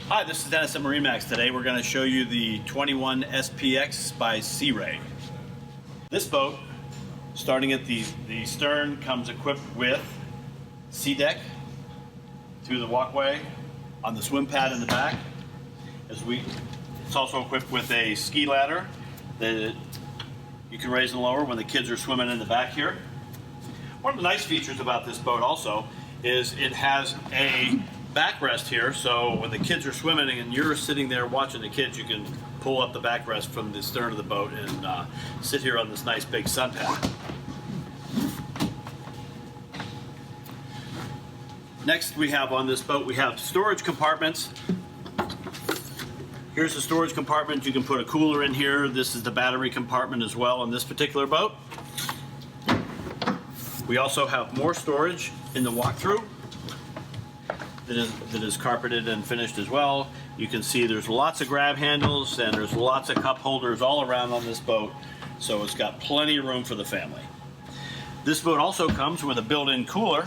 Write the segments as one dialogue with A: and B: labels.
A: Hi, this is Dennis at MarineMax. Today we're going to show you the 21 SPX by Sea Ray. This boat, starting at the stern, comes equipped with sea deck through the walkway on the swim pad in the back. It's also equipped with a ski ladder that you can raise and lower when the kids are swimming in the back here. One of the nice features about this boat also is it has a backrest here, so when the kids are swimming and you're sitting there watching the kids, you can pull up the backrest from the stern of the boat and sit here on this nice big sun pad. Next we have on this boat, we have storage compartments. Here's the storage compartment. You can put a cooler in here. This is the battery compartment as well on this particular boat. We also have more storage in the walkthrough that is carpeted and finished as well. You can see there's lots of grab handles and there's lots of cup holders all around on this boat, so it's got plenty of room for the family. This boat also comes with a built-in cooler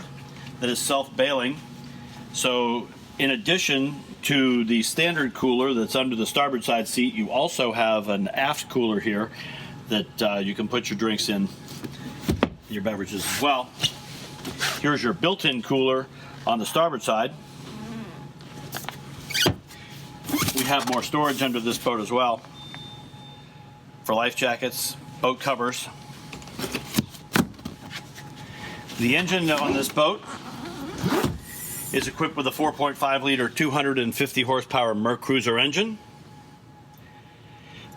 A: that is self-bailing, so in addition to the standard cooler that's under the starboard side seat, you also have an aft cooler here that you can put your drinks in, your beverages as well. Here's your built-in cooler on the starboard side. We have more storage under this boat as well for life jackets, boat covers. The engine on this boat is equipped with a 4.5 liter 250 horsepower MerCruiser engine.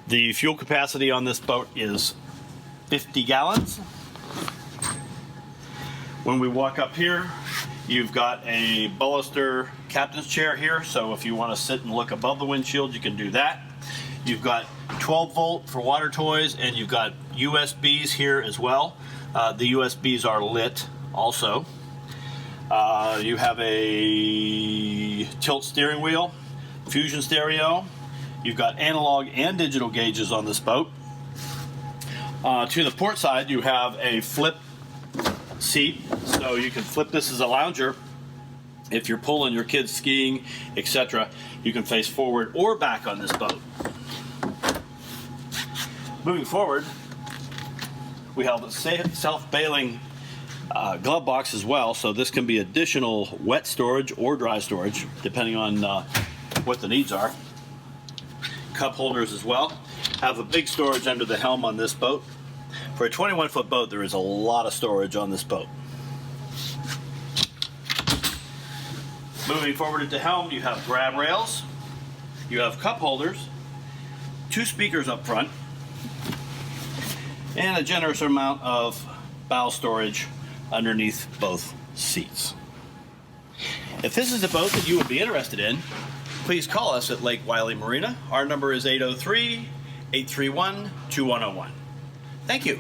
A: The fuel capacity on this boat is 50 gallons. When we walk up here, you've got a baluster captain's chair here, so if you want to sit and look above the windshield, you can do that. You've got 12 volt for water toys, and you've got USBs here as well. The USBs are lit also. You have a tilt steering wheel, fusion stereo. You've got analog and digital gauges on this boat. To the port side, you have a flip seat, so you can flip this as a lounger. If you're pulling your kids skiing, etc., you can face forward or back on this boat. Moving forward, we have a self-bailing glove box as well, so this can be additional wet storage or dry storage depending on what the needs are. Cup holders as well. Have a big storage under the helm on this boat. For a 21-foot boat, there is a lot of storage on this boat. Moving forward at the helm, you have grab rails, you have cup holders, 2 speakers up front, and a generous amount of bow storage underneath both seats. If this is a boat that you would be interested in, please call us at Lake Wylie Marina. Our number is 803-831-2101. Thank you.